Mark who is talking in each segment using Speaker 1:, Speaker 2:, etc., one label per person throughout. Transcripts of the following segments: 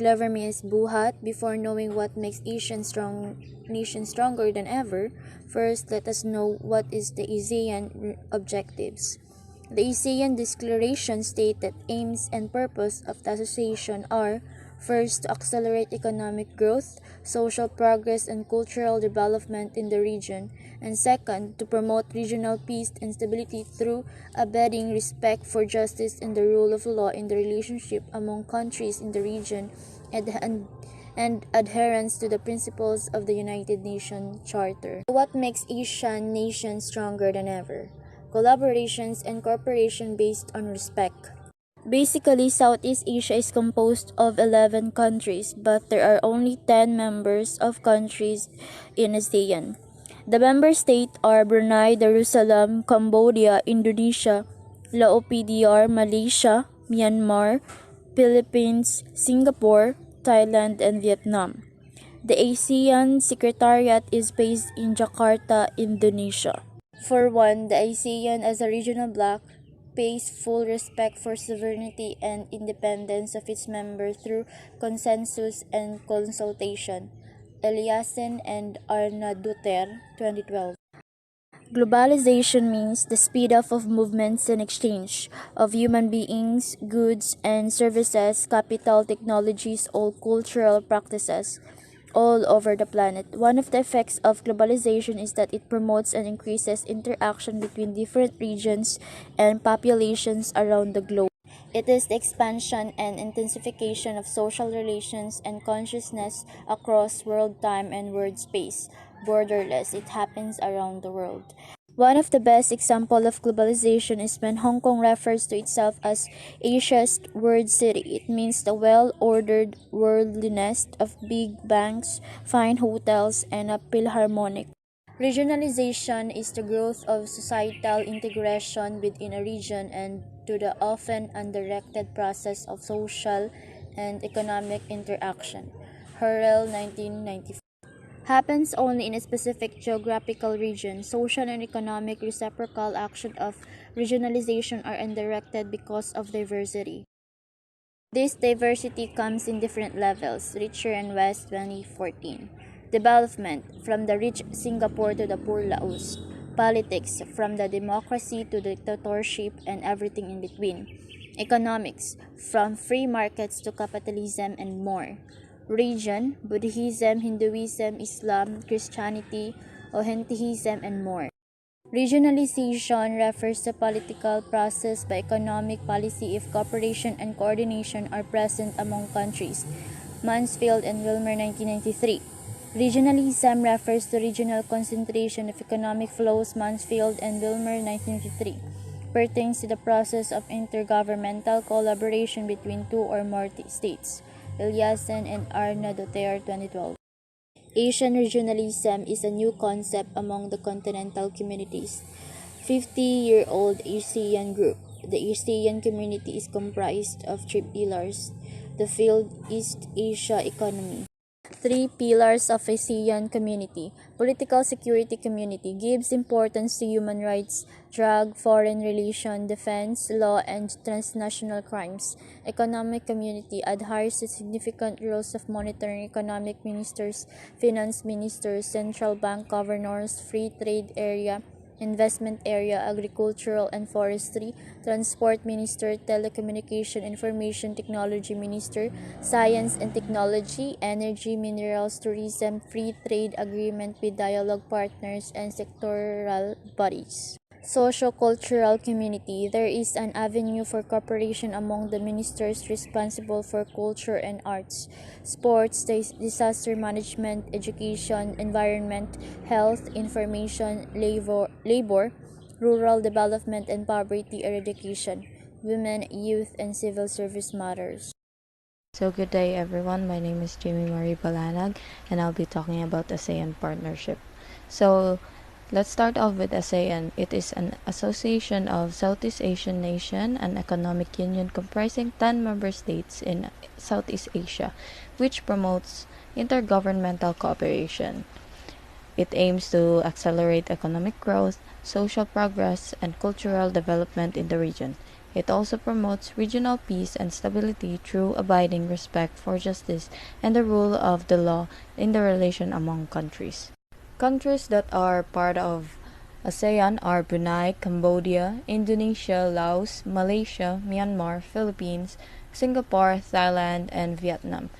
Speaker 1: Clever means buhat. Before knowing what makes nation stronger than ever, first let us know what is the ASEAN objectives. The ASEAN Declaration states that aims and purpose of the association are: first, to accelerate economic growth, social progress, and cultural development in the region, and second, to promote regional peace and stability through abetting respect for justice and the rule of law in the relationship among countries in the region, and adherence to the principles of the United Nations Charter. What makes Asian nations stronger than ever? Collaborations and cooperation based on respect. Basically, Southeast Asia is composed of 11 countries, but there are only 10 members of countries in ASEAN. The member states are Brunei Darussalam, Cambodia, Indonesia, Laos, Malaysia, Myanmar, Philippines, Singapore, Thailand, and Vietnam. The ASEAN Secretariat is based in Jakarta, Indonesia. For one, the ASEAN as a regional bloc pays full respect for sovereignty and independence of its members through consensus and consultation. Eliassen and Arnaduter, 2012. Globalization means the speed up of movements and exchange of human beings, goods and services, capital, technologies, all cultural practices all over the planet. One of the effects of globalization is that it promotes and increases interaction between different regions and populations around the globe. It is the expansion and intensification of social relations and consciousness across world time and world space. Borderless, it happens around the world. One of the best examples of globalization is when Hong Kong refers to itself as Asia's World City. It means the well-ordered worldliness of big banks, fine hotels, and a philharmonic. Regionalization is the growth of societal integration within a region and to the often undirected process of social and economic interaction. Hurrell, 1994. Happens only in a specific geographical region. Social and economic reciprocal action of regionalization are undirected because of diversity. This diversity comes in different levels. Richer and West, 2014. Development, from the rich Singapore to the poor Laos. Politics, from the democracy to dictatorship and everything in between. Economics, from free markets to capitalism and more. Region, Buddhism, Hinduism, Islam, Christianity, Orientalism, and more. Regionalization refers to political process by economic policy if cooperation and coordination are present among countries. Mansfield and Wilmer, 1993. Regionalism refers to regional concentration of economic flows. Mansfield and Wilmer, 1993. Pertains to the process of intergovernmental collaboration between two or more states. Eliassen and Arnaduter, 2012. Asian regionalism is a new concept among the continental communities. 50-year-old ASEAN group. The ASEAN community is comprised of three pillars. The field East Asia economy. Three pillars of ASEAN community. Political security community gives importance to human rights, drug, foreign relation, defense, law, and transnational crimes. Economic community adheres to significant rules of monitoring economic ministers, finance ministers, central bank governors, free trade area, investment area, agricultural and forestry, transport minister, telecommunication, information technology minister, science and technology, energy, minerals, tourism, free trade agreement with dialogue partners and sectoral bodies. Socio-cultural community. There is an avenue for cooperation among the ministers responsible for culture and arts, sports, disaster management, education, environment, health, information, labor, rural development, and poverty eradication, women, youth, and civil service matters.
Speaker 2: So good day everyone, my name is Jamie Marie Balanag and I'll be talking about ASEAN partnership. So let's start off with ASEAN. It is an association of Southeast Asian nations, an economic union comprising 10 member states in Southeast Asia, which promotes intergovernmental cooperation. It aims to accelerate economic growth, social progress, and cultural development in the region. It also promotes regional peace and stability through abiding respect for justice and the rule of the law in the relation among countries. Countries that are part of ASEAN are Brunei, Cambodia, Indonesia, Laos, Malaysia, Myanmar, Philippines, Singapore, Thailand, and Vietnam.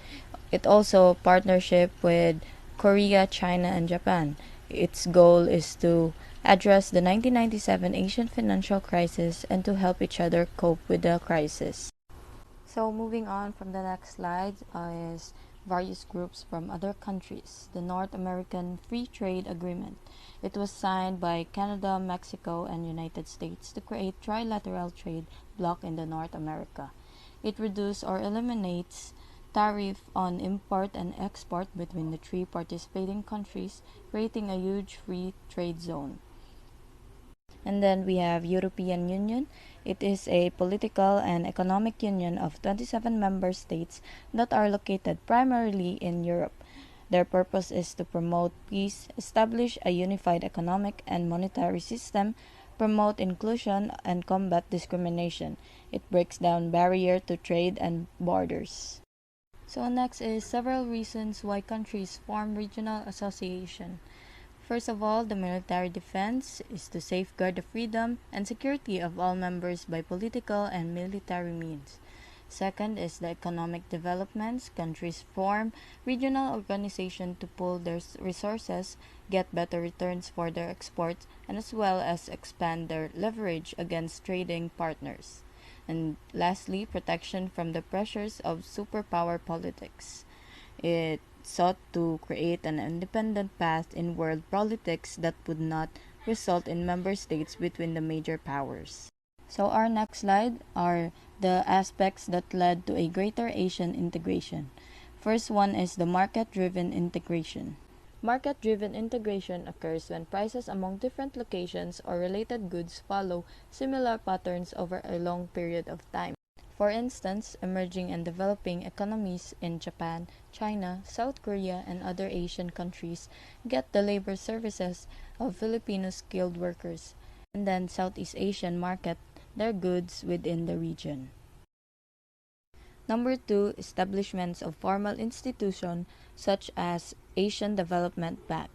Speaker 2: It also partnership with Korea, China, and Japan. Its goal is to address the 1997 Asian financial crisis and to help each other cope with the crisis. So moving on from the next slide is various groups from other countries. The North American Free Trade Agreement. It was signed by Canada, Mexico, and United States to create trilateral trade bloc in the North America. It reduces or eliminates tariff on import and export between the three participating countries, creating a huge free trade zone. And then we have European Union. It is a political and economic union of 27 member states that are located primarily in Europe. Their purpose is to promote peace, establish a unified economic and monetary system, promote inclusion, and combat discrimination. It breaks down barrier to trade and borders. So next is several reasons why countries form regional association. First of all, the military defense is to safeguard the freedom and security of all members by political and military means. Second is the economic developments. Countries form regional organizations to pool their resources, get better returns for their exports, and as well as expand their leverage against trading partners. And lastly, protection from the pressures of superpower politics. It sought to create an independent path in world politics that would not result in member states between the major powers. So our next slide are the aspects that led to a greater Asian integration. First one is the market-driven integration. Market-driven integration occurs when prices among different locations or related goods follow similar patterns over a long period of time. For instance, emerging and developing economies in Japan, China, South Korea, and other Asian countries get the labor services of Filipino skilled workers, and then Southeast Asian market their goods within the region. Number 2, establishments of formal institutions such as Asian Development Bank.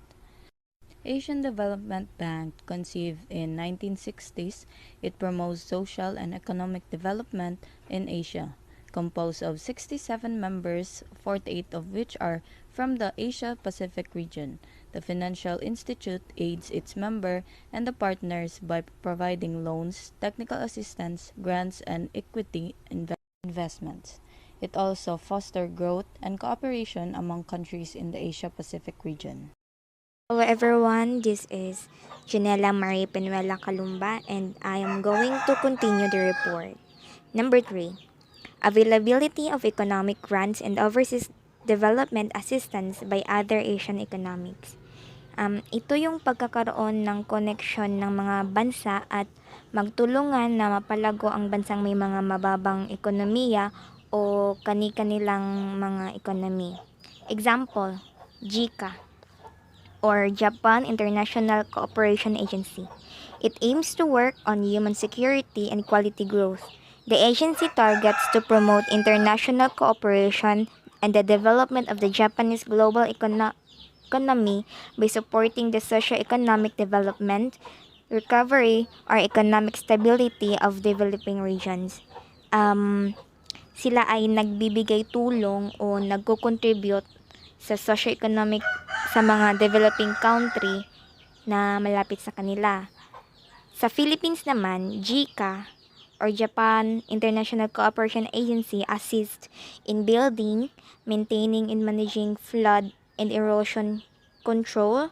Speaker 2: Asian Development Bank, conceived in 1960s, it promotes social and economic development in Asia. Composed of 67 members, 48 of which are from the Asia-Pacific region. The financial institute aids its member and the partners by providing loans, technical assistance, grants, and equity investments. It also fosters growth and cooperation among countries in the Asia-Pacific region.
Speaker 3: Hello everyone, this is Janela Marie Penuela Calumba and I am going to continue the report. Number 3. Availability of economic grants and overseas development assistance by other Asian economics. Ito yung pagkakaroon ng koneksyon ng mga bansa at magtulungan na mapalago ang bansang may mga mababang ekonomiya o kani-kanilang mga ekonomi. Example, JICA or Japan International Cooperation Agency. It aims to work on human security and quality growth. The agency targets to promote international cooperation and the development of the Japanese global economy by supporting the socio-economic development, recovery, or economic stability of developing regions. Sila ay nagbibigay tulong o nagko-contribute sa socio-economic sa mga developing country na malapit sa kanila. Sa Philippines naman, JICA or Japan International Cooperation Agency assists in building, maintaining, and managing flood and erosion control,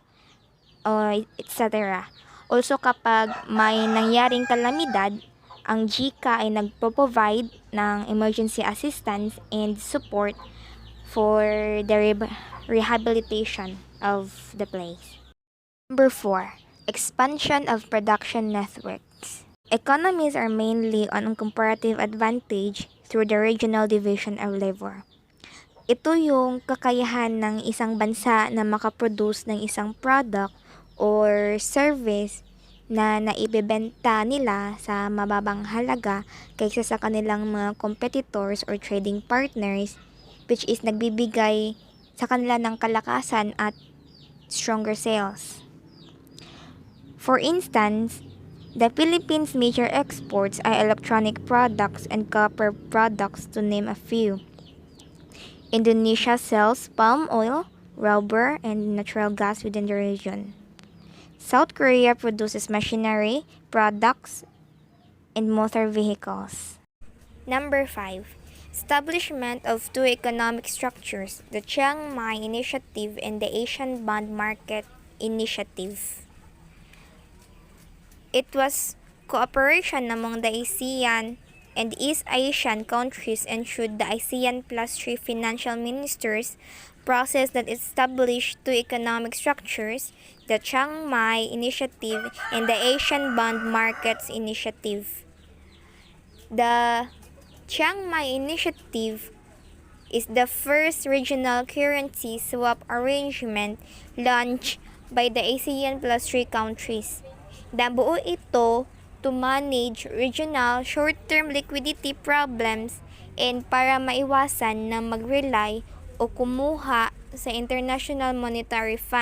Speaker 3: etc. Also kapag may nangyaring kalamidad, ang JICA ay nagpo-provide ng emergency assistance and support for the rehabilitation of the place. Number 4. Expansion of production networks. Economies are mainly on a comparative advantage through the regional division of labor. Ito yung kakayahan ng isang bansa na makaproduce ng isang product or service na naibebenta nila sa mababang halaga kaysa sa kanilang mga competitors or trading partners, which is nagbibigay sa kanila ng kalakasan at stronger sales. For instance, the Philippines' major exports are electronic products and copper products, to name a few. Indonesia sells palm oil, rubber, and natural gas within the region. South Korea produces machinery, products, and motor vehicles. Number 5. Establishment of two economic structures, the Chiang Mai Initiative and the Asian Bond Market Initiative. It was cooperation among the ASEAN and East Asian countries ensured the ASEAN Plus 3 financial ministers process that established two economic structures, the Chiang Mai Initiative and the Asian Bond Markets Initiative. The Chiang Mai Initiative is the first regional currency swap arrangement launched by the ASEAN Plus 3 countries. Nabuo ito to manage regional short-term liquidity problems and para maiwasan na mag-rely o kumuha sa International Monetary Fund